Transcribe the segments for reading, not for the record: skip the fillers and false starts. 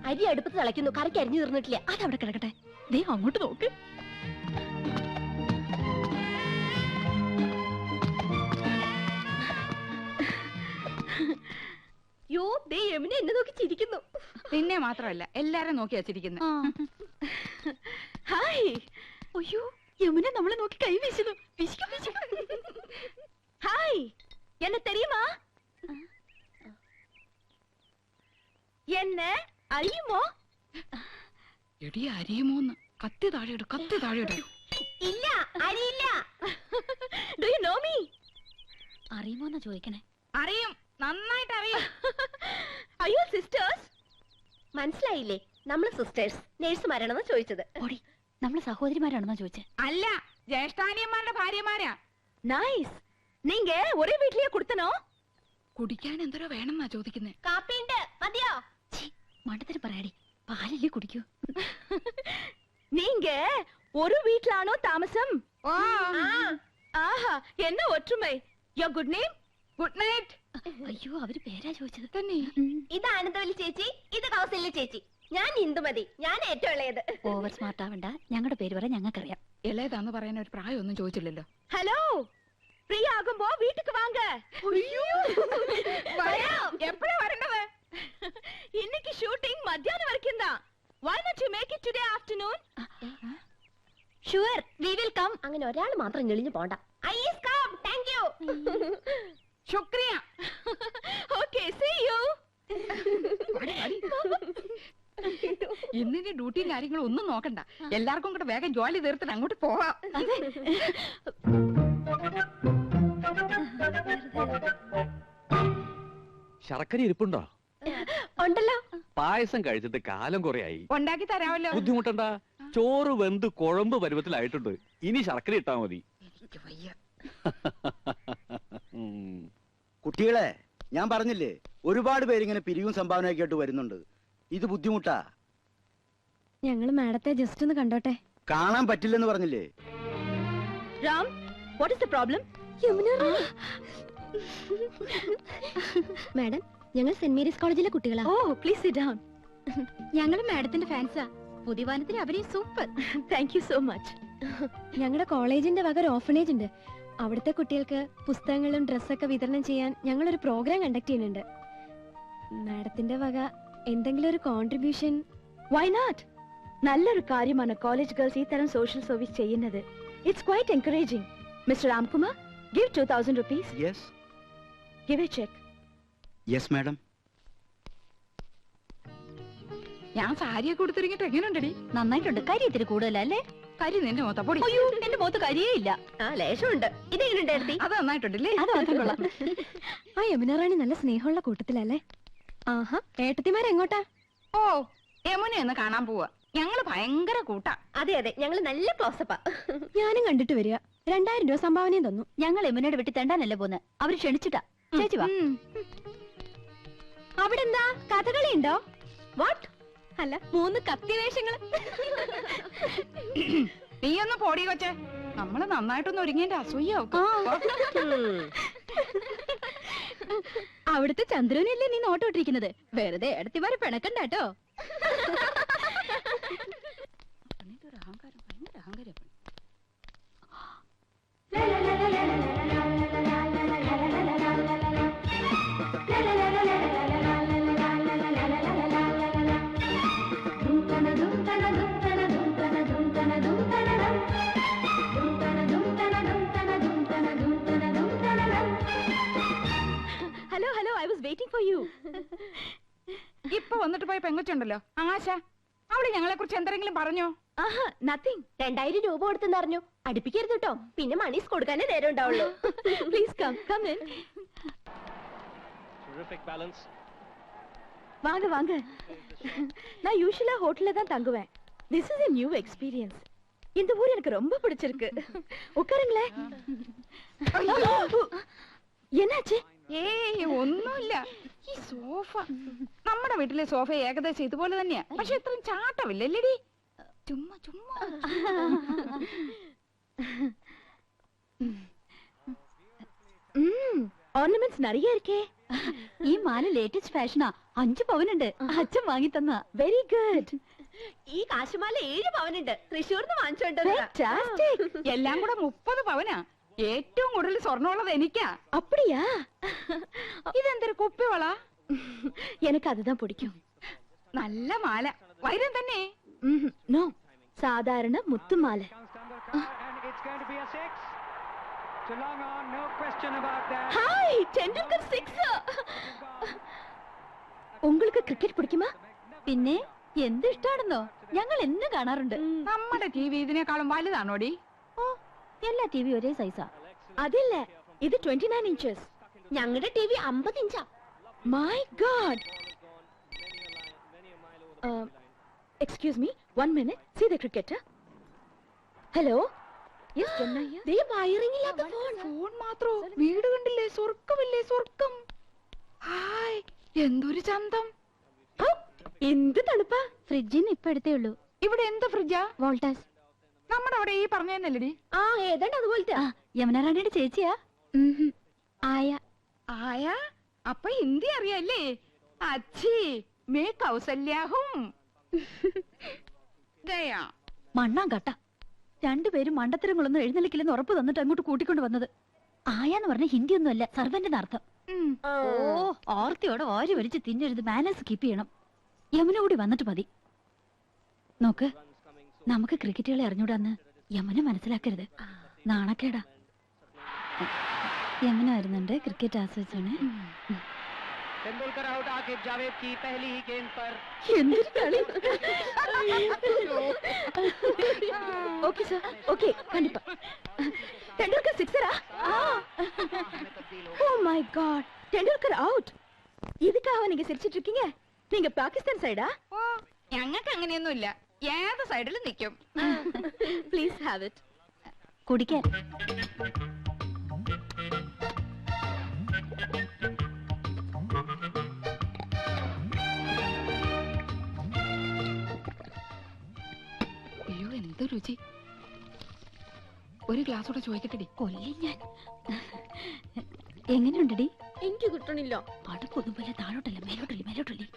അരി അടുപ്പത്ത് തിളയ്ക്കുന്നു, കറിക്ക് അരിഞ്ഞു തീർന്നിട്ടില്ല. അതവിടെ കിടക്കട്ടെ. ദേ അങ്ങോട്ട് നോക്ക്. യോ, ദേ യമുന എന്നെ നോക്കി ചിരിക്കുന്നു. നിന്നെ മാത്രമല്ല എല്ലാരും നോക്കി വച്ചിരിക്കുന്നു. ഹായ്. അയ്യോ, യമുന നമ്മളെ നോക്കി കൈ വീശുന്നു. ഹായ്, എന്നെ തെരിയുമാ? എന്നെ അറിയുമോ? എടി അരിയുമോന്ന്. കത്തി താഴെയിട്, കത്തി താഴെയിട്. ഇല്ല, അറിയില്ല. Do you know me? അറിയുമോന്നാ ചോദിക്കണേ. അറിയും, നന്നായിട്ട് അറിയും. അയ്യോ സിസ്റ്റേഴ്സ്, മനസ്സിലായില്ലേ? നമ്മള് സിസ്റ്റേഴ്സ് നേഴ്സുമാരാണെന്ന് ചോദിച്ചത്. ഓടി, നമ്മളെ സഹോദരിമാരാണെന്നാ ചോദിച്ചേ. അല്ല, ജ്യേഷ്ഠാനിയന്മാരുടെ ഭാര്യമാരാ. നൈസ്. നീങ്ക ഒരേ വീട്ടിലേ കൊടുത്തനോ? കുടിക്കാൻ എന്തോരോ വേണമെന്നാ ചോദിക്കുന്നേ. കാപ്പിണ്ട്, മതിയോ? മണ്ടത്തിന് പറയാടി, പാലല്ലേ കുടിക്കൂ. നീങ്ക ഒരു വീട്ടിലാണോ താമസം? ആഹാ, എന്നെ ഒற்றுമൈ. യോ ഗുഡ് നെയിം? Good night. അയ്യോ, അവര് പേരാ ചോദിച്ചത് തന്നെ. ഇത് ആനന്ദവല്ലി ചേച്ചി, ഇത് കൗസല്യ ചേച്ചി. ഞാൻ ഇന്ദുമതി, ഞാൻ ഏറ്റവും ഇളയത്. ഓവർ സ്മാർട്ട് ആവണ്ട, ഞങ്ങളുടെ പേര് പറയാൻ ഞങ്ങൾക്കറിയാം. ഇളയതാന്ന് പറയാൻ ഒരു പ്രായമൊന്നും ചോദിച്ചില്ലല്ലോ. ഹലോ, ഫ്രീ ആകുമ്പോ വീട്ടിക്ക് വാങ്ക. എപ്പോഴാ വരേണ്ടത്? இன்னைக்கு ஷூட்டிங் மத்தியானம் வரைக்கும் தான். Why not you make it today afternoon? Sure, we will come. അങ്ങനെ ഒരാൾ മാത്രം ഞെളിഞ്ഞു പോണ്ട. I is come. Thank you. ശുക്രിയ. Okay, see you. ഇന്നിന്റെ ഡ്യൂട്ടിയും കാര്യങ്ങളും ഒന്നും നോക്കണ്ട. എല്ലാവർക്കും കൂടെ വേഗം ജോലി തീർത്തിട്ട് അങ്ങോട്ട് പോവാം. ശർക്കര ഇരിപ്പുണ്ടോ? ഉണ്ടല്ലോ. പായസം കഴിച്ചിട്ട് കാലം കുറയായി. ഉണ്ടാക്കി തരാമല്ലോ. ബുദ്ധിമുട്ടണ്ട, ചോറ് വെന്ത് കുഴമ്പ് പരുവത്തിലായിട്ടുണ്ട്. ഇനി ശർക്കര ഇട്ടാ മതി. കുട്ടികളെ, ഞാൻ പറഞ്ഞില്ലേ, ഒരുപാട് പേരിങ്ങനെ പിരിവും സംഭാവനയൊക്കെ ആയിട്ട് വരുന്നുണ്ട്. ഇത് ബുദ്ധിമുട്ടാ. ഞങ്ങൾ മാഡത്തെ ജസ്റ്റ് ഒന്ന് കണ്ടോട്ടെ. കാണാൻ പറ്റില്ലെന്ന് പറഞ്ഞില്ലേ? Ram, what is the problem? Madam, ഞങ്ങൾ സെന്റ് മേരീസ് കോളേജിലെ കുട്ടികളാ. ഓ, പ്ലീസ് സിറ്റ് ഡൗൺ. ഞങ്ങൾ മാഡത്തിന്റെ ഫാൻസാ. പുതിയ വാനത്തിൽ അവരെയും super. Thank you so much. ഞങ്ങളുടെ കോളേജിന്റെ വക ഒരു ഓർഫനേജ് ഉണ്ട്. അവിടുത്തെ കുട്ടികൾക്ക് പുസ്തകങ്ങളും ഡ്രസ്സൊക്കെ വിതരണം ചെയ്യാൻ ഞങ്ങളൊരു പ്രോഗ്രാം കണ്ടക്ട് ചെയ്യുന്നുണ്ട്. മാഡത്തിന്റെ വക എന്തെങ്കിലും ഒരു കോൺട്രിബ്യൂഷൻ. Why not? നല്ലൊരു കാര്യമാണ് കോളേജ് ഗേൾസ് ഈ തരം സോഷ്യൽ സർവീസ് ചെയ്യുന്നത്. It's quite encouraging. Mister Ramkumar, give 2000 rupees. Yes. Give a check. Yes, madam. ഞാൻ സാരിയൊക്കെ കൊടുത്തിരിക്കട്ടെ. എങ്ങനെയുണ്ടടി? നന്നായിട്ടുണ്ട്. കരി ഇത്തിരി കൂടുതലല്ലേ? കരി നിന്റെ മൊത്ത പൊടി. അയ്യോ, എന്റെ മുഖത്ത് കരിയേ ഇല്ല. ആ, ലേശമുണ്ട്. ഇതെങ്ങനെയുണ്ടായിരുന്നു? അത് നന്നായിട്ടുണ്ടല്ലേ? അത് മാത്രം കൊള്ളാം. ആ യമുന റാണി നല്ല സ്നേഹമുള്ള കൂട്ടത്തിലല്ലേ? ആഹാ, ഏട്ടത്തിമാരെങ്ങോട്ടാ? ഓ, യമുനെ ഒന്ന് കാണാൻ പോവാ. ഞങ്ങള് ഭയങ്കര കൂട്ടാ. അതെ അതെ, ഞങ്ങള് നല്ല ക്ലോസപ്പാ. ഞാനും കണ്ടിട്ട് വരിക. 2000 രൂപ സംഭാവനയും തന്നു. ഞങ്ങൾ യമുനയുടെ വീട്ടിൽ തെണ്ടാനല്ലേ പോന്നെ, അവര് ക്ഷണിച്ചിട്ടാ. ചേച്ചി വാ. അവിടെ എന്താ കഥകളി ഉണ്ടോ? വാട്ട്? അല്ല, 3 കത്തിവേഷങ്ങള്. നീ ഒന്ന് പോടി കൊച്ചേ. നമ്മള് നന്നായിട്ടൊന്ന് ഒരുങ്ങിന്റെ അസൂയാവും. അവിടുത്തെ ചന്ദ്രനല്ലേ നീ നോട്ടോട്ടിരിക്കുന്നത്? വെറുതെ എടുത്തിമാരെ പിണക്കണ്ടാട്ടോ. അഹങ്കാരം, ഭയങ്കര അഹങ്കാരം. Hello hello, I was waiting for you. ഇപ്പൊ വന്നിട്ട് പോയ പെങ്കൊച്ചുണ്ടല്ലോ ആശ, അവിടെ ഞങ്ങളെ കുറിച്ച് എന്തെങ്കിലും പറഞ്ഞോ? ആഹാ, നത്തിങ്. 2000 രൂപ കൊടുത്തെന്ന് അറിഞ്ഞു. അടുപ്പിക്കരുത് കേട്ടോ, പിന്നെ മണീസ് കൊടുക്കാനേ നേരം ഉണ്ടാവുള്ളൂ. Please come come in. வாங்க வாங்க. நான் யூசுவலா ஹோட்டல்ல தான் தங்குவேன். This is a new experience. இந்த ஊர் எனக்கு ரொம்ப பிடிச்சிருக்கு. உட்காருங்களே. என்னாச்சு? ഏയ് ഒന്നുമില്ല. ഈ സോഫ, നമ്മുടെ വീട്ടിലെ സോഫ ഏകദേശം ഇതുപോലെ തന്നെയാ. പക്ഷെ ഇത്രയും ചാട്ടമില്ലല്ലേടി. ചുമ്മാ ചുമ്മാ. ஆர்னமெண்ட்ஸ் நிறைய இருக்கே. ഈ മാല ലേറ്റസ്റ്റ് ഫാഷനാ. 5 പവനുണ്ട്. അച്ഛൻ വാങ്ങി തന്ന. Very good. ഈ കാശുമാല 7 പവനുണ്ട്. തൃശ്ശൂർന്ന് വാങ്ങിച്ചോണ്ട് എല്ലാം കൂടെ 30 പവനാ. ഏറ്റവും കൂടുതൽ സ്വർണ്ണമുള്ളത് എനിക്കാ. அப்படியா? ഇതെന്തൊരു കുപ്പിവള? எனக்கு அதுதான் பிடிக்கும். നല്ല മാല. വൈരം തന്നെ. നോ, സാധാരണ മുത്തുമാല. ഹായ്, ടെണ്ടുൽക്കർ 6. உங்களுக்கு ക്രിക്കറ്റ് പിടിക്കുമാ? പിന്നെ എന്ത് ഇഷ്ടാണെന്നോ, ഞങ്ങൾ എന്നും കാണാറുണ്ട്. നമ്മുടെ ടി വി ഇതിനേക്കാളും വലുതാണോടി? ഓ, എല്ലാ ടിവി ഒരേ സൈസാ. അതില്ല, ഇത് 29 ഇഞ്ചസ്. ഞങ്ങളുടെ ടി വി 50 ഇഞ്ചാ. My God. Excuse me, 1 minute. See the cricket. Hello. Yes, Chennai. ദേ വയറിംഗ് ഇല്ലാത്ത ഫോൺ. ഫോൺ മാത്രോ? വീട് കണ്ടില്ലേ? സ്വർഗമില്ലേ? സ്വർഗം. ഹായ്, എന്തൊരു ചന്തം. എന്ത് തണുപ്പാ. ഫ്രിഡ്ജിന് ഇപ്പൊ എടുത്തേ ഉള്ളൂ. ഇവിടെ എന്ത് ഫ്രിഡ്ജാ? വോൾട്ടാസ്. നമ്മുടെ അവിടെ ഈ പറഞ്ഞതന്നല്ലടി. ആ, ഏതാണ്ട് അതുപോലത്തെ. യമുന റാണിയുടെ ചേച്ചിയാ. ആയ. ആയാ? അപ്പൊ ഹിന്ദി അറിയാല്ലേ? അച്ഛി മേ കൗസല്യാഹും. ദയാ. മണ്ണാൻ കട്ട. രണ്ടുപേരും മണ്ടത്തരങ്ങളൊന്നും എഴുന്നള്ളിക്കില്ലെന്ന് ഉറപ്പ് തന്നിട്ട് അങ്ങോട്ട് കൂട്ടിക്കൊണ്ട് വന്നത്. ആയാന്ന് പറഞ്ഞ ഹിന്ദി ഒന്നുമല്ല, സർവന്റിന്റെ അർത്ഥം. ഓ, ഓർത്തിയോടെ ഓരി വരിച്ച് തിന്നരുത്. മാനേഴ്സ് കീപ്പ് ചെയ്യണം. യമുന കൂടി വന്നിട്ട് മതി. നോക്ക്, നമുക്ക് ക്രിക്കറ്റ് കളി അറിഞ്ഞൂടാന്ന് യമുന മനസ്സിലാക്കരുത്. നാണക്കേടാ. യമുന വരുന്നുണ്ട്. ക്രിക്കറ്റ് ആസ്വദിച്ചാണ്. എന്തൊരു കളി. ஓகே சார், ஓகே, கண்டிப்பா. டெண்டுல்கர் சிக்ஸரா? Oh my God, Tendulkar out. இதுக்காக நீங்க சிரிச்சிட்டு இருக்கீங்க? நீங்க பாகிஸ்தான் சைடா? ഓ, ഞങ്ങൾക്ക് അങ്ങനെയൊന്നുമില്ല. ഏത് സൈഡിലും നിൽക്കും. Please have it. കുടിക്കാൻ. അയ്യോ, എന്ത് രുചി. ഒരു ഗ്ലാസ് കൂടെ ചോദിക്കട്ടെടി. കൊല്ലി ഞാൻ. എങ്ങനെയുണ്ടടി? എനിക്ക് കിട്ടണില്ല. പടപ്പൊന്നും പോലെ താഴോട്ടല്ല, മേലോട്ടല്ലേ, മേലോട്ടല്ലേ.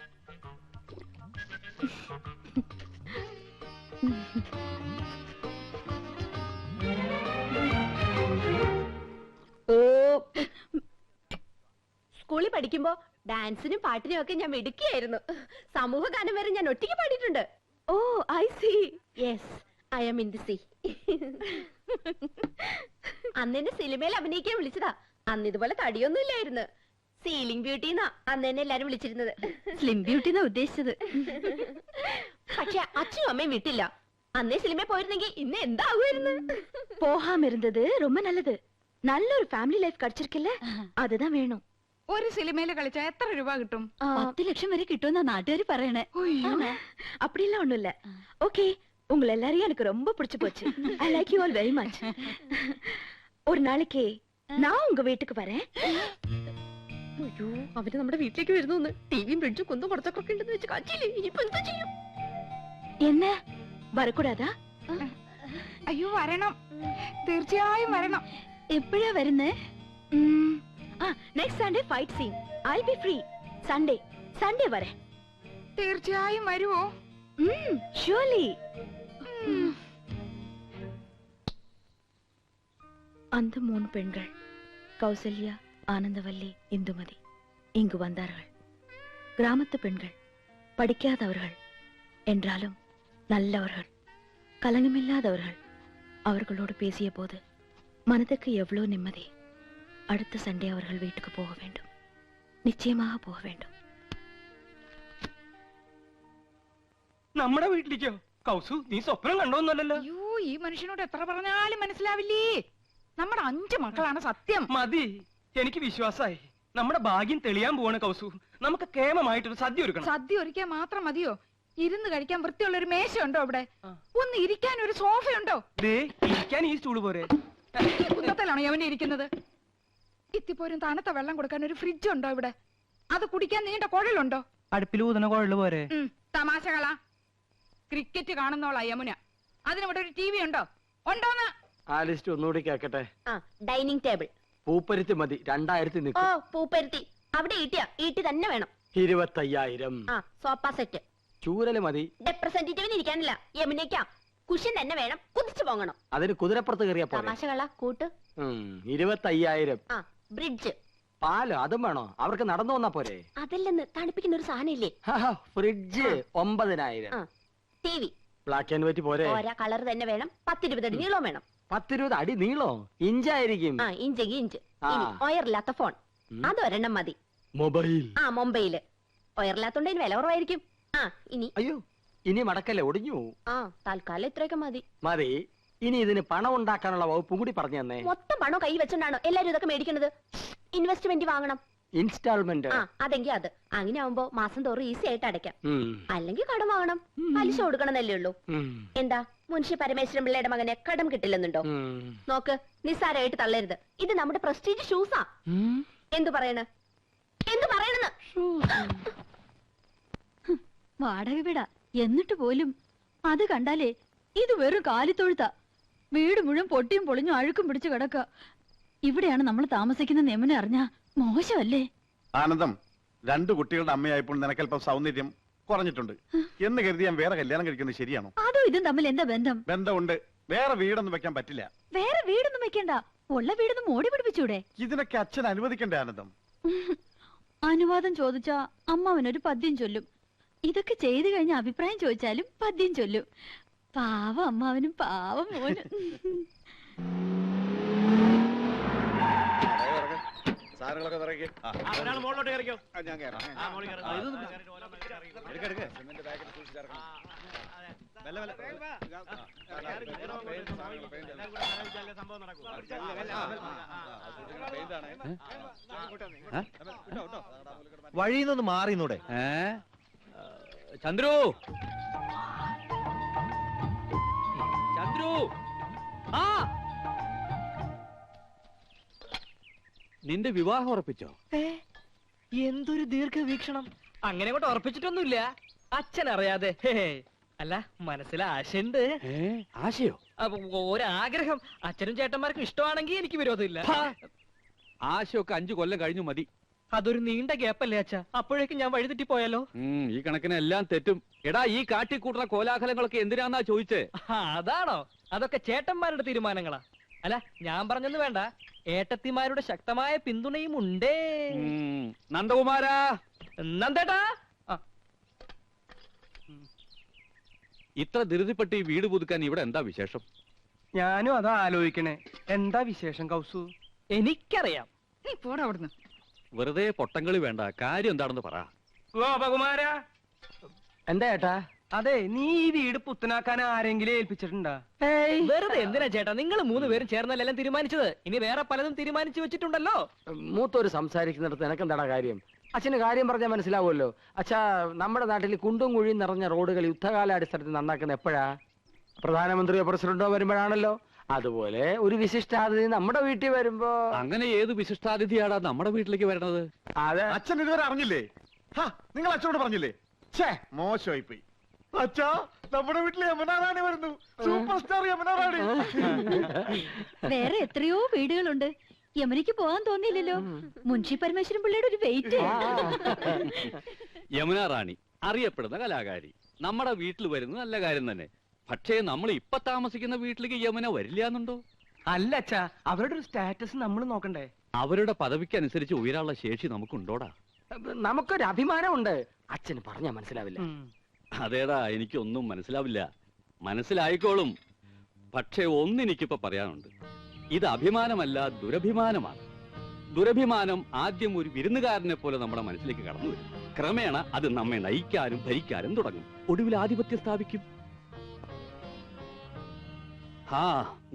സ്കൂളിൽ പഠിക്കുമ്പോ ഡാൻസിനും പാട്ടിനും ഒക്കെ ഞാൻ മിടുക്കിയായിരുന്നു. സമൂഹ ഗാനം വരെ ഞാൻ ഒറ്റയ്ക്ക് പാടിയിട്ടുണ്ട്. Oh, I see. Yes, I am in the sea. അന്ന് എന്നെ സിനിമയിൽ അഭിനയിക്കാൻ വിളിച്ചതാ. അന്ന് ഇതുപോലെ തടിയൊന്നും ഇല്ലായിരുന്നു. സീലിംഗ് ബ്യൂട്ടി എന്നാ അന്ന് എന്നെ എല്ലാരും വിളിച്ചിരുന്നത്. സ്ലിം ബ്യൂട്ടി എന്നാ ഉദ്ദേശിച്ചത്. പക്ഷെ അച്ഛനും അമ്മയും വിട്ടില്ല. അന്നേ സിനിമയിൽ പോയിരുന്നെങ്കിൽ ഇന്ന് എന്താകുമായിരുന്നു. போகாம இருந்தது ரொம்ப நல்லது. நல்ல ஒரு ஃபேமிலி லைஃப் கிடைச்சிருக்குல்ல, அதுதான் வேணும். ഒരു സിനിമയിൽ കളിച്ചാ എത്ര രൂപ കിട്ടും? 10 ലക്ഷം വരെ കിട്ടുമെന്നാ നാട്ടുകാർ പറയണേ. அப்படிலாம் ஒண்ணும் இல்ல. ஓகே, உங்களை எல்லாரையும் எனக்கு ரொம்ப பிடிச்சு போச்சு. I like you all very much. ஒரு நாளைக்கு நான் உங்க வீட்டுக்கு வரேன். അയ്യോ, അവര് നമ്മുടെ വീട്ടിലേക്ക് വരുന്നു. ടിവിയും ഫ്രിഡ്ജും കുന്നും പുറത്തൊക്കെ ഉണ്ടെന്ന് വെച്ച് കാച്ചില്ലേ. ഇനിയിപ്പോ എന്താ ചെയ്യും? என்ன வரக்கூடாதா? അയ്യോ, വരണം. തീർച്ചയായും വരണം. എപ്പോഴാ വരുന്നേ? Next Sunday fight scene. I be free. Sunday വരെ. തീർച്ചയായും വരുവോ? ஷூர்லி. அந்த 3 பெண்கள் கௌசல்யா, ஆனந்தவல்லி, இந்துமதி இங்கு வந்தார்கள். கிராமத்து பெண்கள், படிக்காதவர்கள் என்றாலும் நல்லவர்கள், கலங்கமில்லாதவர்கள். அவர்களோடு பேசிய போது மனதுக்கு எவ்வளவு நிம்மதி. அடுத்த சண்டே அவர்கள் வீட்டுக்கு போக வேண்டும். நிச்சயமாக போக வேண்டும். നമ്മുടെ വീട്ടിലേക്കോ? കൗസു, നീ സ്വപ്നം കണ്ടോന്നല്ലോ. അയ്യോ, ഈ മനുഷ്യനോട് എത്ര പറഞ്ഞാലും മനസ്സിലാവില്ലേ. നമ്മുടെ 5 മക്കളാണ് സത്യം. മതി, എനിക്ക് വിശ്വാസായി. നമ്മുടെ ഭാഗ്യം തെളിയാൻ പോവാണ് കൗസു. നമുക്ക് കേമമായിട്ടൊരു സദ്യ ഒരുക്കണം. സദ്യ ഒരുക്കാൻ മാത്രം മതിയോ? ഇരുന്ന് കഴിക്കാൻ വൃത്തിയുള്ള ഒരു മേശയുണ്ടോ ഇവിടെ? ഒന്ന് ഇരിക്കാൻ ഒരു സോഫയുണ്ടോ? ദേ, ഇരിക്കാൻ ഈ സ്റ്റൂള് പോരെ. ഈ കുന്നത്തിലാണോ അവനെ ഇരിക്കുന്നത്? ഇത്തിപ്പോരും തണുത്ത വെള്ളം കൊടുക്കാൻ ഒരു ഫ്രിഡ്ജ് ഉണ്ടോ ഇവിടെ? അത് കുടിക്കാൻ നീണ്ട കുഴലുണ്ടോ? അടുപ്പിൽ ഊതുന്ന കുഴല് പോരെ. തമാശകളാ. ക്രിക്കറ്റ് കാണുന്നോളാ യമുന. അതിനിവിടെ ഒരു ടി വി ഉണ്ടോ? ഉണ്ടോന്ന്? ആ ലിസ്റ്റ് ഒന്നുകൂടി കേക്കട്ടെ. Dining table. പൂപ്പരുത്തി മതി, 2000 ഓ, പൂപ്പരുത്തി. അവിടെ ഈട്ടി തന്നെ വേണം. 25,000. ആ സോഫ സെറ്റ്. ചൂരല് മതി. റെപ്രസെന്റേറ്റീവിന് ഇരിക്കാനില്ല, യമുനയ്ക്കാ. കുഷ്യൻ തന്നെ വേണം, കുതിച്ചു പോകണം. അതിന് കുതിരപ്പുറത്ത് കയറിയ തമാശകള കൂട്ട്. 25,000. ആ ബ്രിഡ്ജ്. പാലോ അതും വേണോ? അവർക്ക് നടന്നു വന്നാ പോരെ? അതല്ലെന്ന് തണുപ്പിക്കുന്ന ഒരു സാധനം ഇല്ലേ? Fridge 9,000. T V. Black and white പോരെ? ഓരോ കളർ തന്നെ വേണം. 10-20 അടി നീളം വേണം. 10-20 അടി നീളോ? ഇഞ്ചായിരിക്കും. ആ ഇഞ്ചെങ്കിൽ ഇഞ്ച്. ആ. ഇനി ഒയറില്ലാത്ത ഫോൺ, അതൊരെണ്ണം മതി. മൊബൈൽ. ആ മൊബൈല്. ഒയറില്ലാത്തോണ്ട് അതിന് വില കുറവായിരിക്കും. ആ ഇനി അയ്യോ, ഇനി മടക്കല്ലേ, ഒടിഞ്ഞു. ആ തൽക്കാലം ഇത്രയൊക്കെ മതി. മതി. ഇനി ഇതിന് പണം ഉണ്ടാക്കാനുള്ള വകുപ്പും കൂടി പറഞ്ഞു തന്നെ. മൊത്തം പണം കൈ വെച്ചോണ്ടാണോ എല്ലാരും ഇതൊക്കെ മേടിക്കുന്നത്? ഇൻവെസ്റ്റ്മെന്റ് വാങ്ങണം. ഇൻസ്റ്റാൾമെന്റ്. ആ അതെങ്കിൽ അത്. അങ്ങനെ ആവുമ്പോ മാസം തോറും ഈസി ആയിട്ട് അടയ്ക്കാം. അല്ലെങ്കിൽ കടം വാങ്ങണം, പലിശ കൊടുക്കണമെന്നല്ലേ ഉള്ളൂ. എന്താ മുൻഷി പരമേശ്വരൻ പിള്ളയുടെ മകനെ കടം കിട്ടില്ലെന്നുണ്ടോ? നോക്ക്, നിസ്സാരമായിട്ട് തള്ളരുത്. ഇത് നമ്മുടെ പ്രസ്റ്റീജ് ഷൂസാ. എന്തു പറയണെന്ന്? വാടക വീടാ എന്നിട്ട് പോലും അത് കണ്ടാലേ ഇത് വെറും കാലിത്തൊഴുത്ത. വീട് മുഴുവൻ പൊട്ടിയും പൊളിഞ്ഞും അഴുക്കും പിടിച്ചു കിടക്ക. ഇവിടെയാണ് നമ്മൾ താമസിക്കുന്ന നെമനെ അറിഞ്ഞാ മോശമല്ലേ? ആനന്ദം, 2 കുട്ടികളുടെ അമ്മയായപ്പോൾ നിനക്കല്പം സൗന്ദര്യം കുറഞ്ഞിട്ടുണ്ട് എന്ന് കരുതി ഞാൻ വേറെ കല്യാണം കഴിക്കുന്നത് ശരിയാണോ? അതും ഇതും തമ്മിൽ എന്താ ബന്ധം? ബന്ധമുണ്ട്. വേറെ വീടൊന്നും വെക്കാൻ പറ്റില്ല. വേറെ വീടൊന്നും വെക്കണ്ട, ഉള്ള വീടൊന്നും മോടി പിടിപ്പിച്ചൂടെ? ഇതിനൊക്കെ അച്ഛൻ അനുവദിക്കണ്ടേ ആനന്ദം? അനുവാദം ചോദിച്ചാ അമ്മാവനൊരു പദ്യം ചൊല്ലും. ഇതൊക്കെ ചെയ്തു കഴിഞ്ഞ അഭിപ്രായം ചോദിച്ചാലും പദ്യം ചൊല്ലും. പാവം അമ്മാവനും പാവം മോനും. വഴിയിൽ മാറിന്നൂടെ? ചന്ദ്രു, ചന്ദ്രു, ആ നിന്റെ വിവാഹം ഉറപ്പിച്ചോ? എന്തൊരു ദീർഘവീക്ഷണം. അങ്ങനെ കൊണ്ട് ഉറപ്പിച്ചിട്ടൊന്നുമില്ല, അച്ഛൻ അറിയാതെ. അല്ല, മനസ്സിൽ ആശയുണ്ട്. ആശയോ? ഒരാഗ്രഹം. അച്ഛനും ചേട്ടന്മാർക്കും ഇഷ്ടമാണെങ്കിൽ എനിക്ക് വിരോധമില്ല. ആശയൊക്കെ 5 കൊല്ലം കഴിഞ്ഞു മതി. അതൊരു നീണ്ട ഗ്യാപ്പല്ലേ അച്ഛാ? അപ്പോഴേക്കും ഞാൻ വഴിതെറ്റി പോയാലോ? ഈ കണക്കിന് എല്ലാം തെറ്റും. എടാ, ഈ കാട്ടിക്കൂട്ടുന്ന കോലാഹലങ്ങളൊക്കെ എന്തിനാന്നാ ചോദിച്ചേ? അതാണോ? അതൊക്കെ ചേട്ടന്മാരുടെ തീരുമാനങ്ങളാ. അല്ല, ഞാൻ പറഞ്ഞെന്ന് വേണ്ട, ഏട്ടത്തിമാരുടെ ശക്തമായ പിന്തുണയും ഉണ്ടേ. നന്ദകുമാരാ, നന്ദേട്ടാ. ഇത്ര ധൃതിപ്പെട്ട് ഈ വീട് പുതുക്കാൻ ഇവിടെ എന്താ വിശേഷം? ഞാനും അതാ ആലോചിക്കണേ. എന്താ വിശേഷം കൗസു? എനിക്കറിയാം. നീ പോടാ അവിടുന്ന്. വെറുതെ പൊട്ടങ്കളി വേണ്ട, കാര്യം എന്താണെന്ന് പറ. ഗോപകുമാര, എന്താ ഏട്ടാ? അതെ, നീ ഈ വീട് പുത്തനാക്കാൻ ആരെങ്കിലും ഏൽപ്പിച്ചിട്ടുണ്ടാ? വെറുതെ എന്തിനാ ചേട്ടാ, നിങ്ങൾ 3 പേരും ചേർന്നല്ലെല്ലാം തീരുമാനിച്ചത്. ഇനി വേറെ പലതും തീരുമാനിച്ചു വെച്ചിട്ടുണ്ടല്ലോ. മൂത്തോര് സംസാരിക്കുന്നിടത്ത് എനക്കെന്താടാ കാര്യം? അച്ഛന് കാര്യം പറഞ്ഞാൽ മനസ്സിലാവുമല്ലോ. അച്ഛാ, നമ്മുടെ നാട്ടിൽ കുണ്ടും കുഴിയും നിറഞ്ഞ റോഡുകൾ യുദ്ധകാലാടിസ്ഥാനത്തിൽ നന്നാക്കുന്ന എപ്പോഴാ? പ്രധാനമന്ത്രിയോ പ്രസിഡന്റോ വരുമ്പോഴാണല്ലോ. അതുപോലെ ഒരു വിശിഷ്ടാതിഥി നമ്മുടെ വീട്ടിൽ വരുമ്പോ. അങ്ങനെ ഏത് വിശിഷ്ടാതിഥിയാടാ നമ്മുടെ വീട്ടിലേക്ക് വരണത്? അതെ, അച്ഛൻ ഇതുവരെ അറിഞ്ഞില്ലേ? നിങ്ങൾ അച്ഛനോട് പറഞ്ഞില്ലേ? ഛേ, മോശമായി പോയി. അച്ഛാ, നമ്മുടെ വീട്ടിൽ യമുനാറാണി വരുന്നു. Superstar Yamunarani. വേറെ എത്രയോ വീടുകളുണ്ട്. യമനിക്ക് പോകാൻ തോന്നിയില്ലല്ലോ. മുൻഷി പരമേശ്വരൻ പിള്ളയുടെ ഒരു വെയിറ്റ്. യമുന റാണി അറിയപ്പെടുന്ന കലാകാരി നമ്മുടെ വീട്ടിൽ വരുന്നത് നല്ല കാര്യം തന്നെ. പക്ഷേ നമ്മൾ ഇപ്പൊ താമസിക്കുന്ന വീട്ടിലേക്ക് യമുന വരില്ല എന്നുണ്ടോ? അല്ല അച്ഛാ, അവരുടെ ഒരു സ്റ്റാറ്റസ് നമ്മൾ നോക്കണ്ടേ? അവരുടെ പദവിക്ക് അനുസരിച്ച് ഉയരാനുള്ള ശേഷി നമുക്കുണ്ടോടാ? നമുക്കൊരു അഭിമാനമുണ്ട്. അച്ഛന് പറഞ്ഞാ മനസ്സിലാവില്ല. അതേടാ, എനിക്കൊന്നും മനസ്സിലാവില്ല. മനസ്സിലായിക്കോളും. പക്ഷേ ഒന്നെനിക്കിപ്പോ പറയാനുണ്ട്. ഇത് അഭിമാനമല്ല, ദുരഭിമാനമാണ്. ദുരഭിമാനം ആദ്യം ഒരു വിരുന്നുകാരനെ പോലെ നമ്മുടെ മനസ്സിലേക്ക് കടന്നു വരും. ക്രമേണ അത് നമ്മെ നയിക്കാനും ഭരിക്കാനും തുടങ്ങും. ഒടുവിൽ ആധിപത്യം സ്ഥാപിക്കും.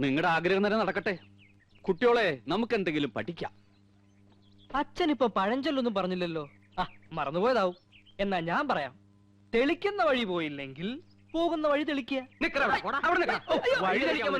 നിങ്ങളുടെ ആഗ്രഹം തന്നെ നടക്കട്ടെ. കുട്ടിയോളെ, നമുക്ക് എന്തെങ്കിലും പഠിക്കാം. അച്ഛനിപ്പോ പഴഞ്ചൊല്ലൊന്നും പറഞ്ഞില്ലല്ലോ. മറന്നുപോയതാവും. എന്നാ ഞാൻ പറയാം. തെളിക്കുന്ന വഴി പോയില്ലെങ്കിൽ പോകുന്ന വഴി തെളിക്കുക. വഴി തെളിക്കാൻ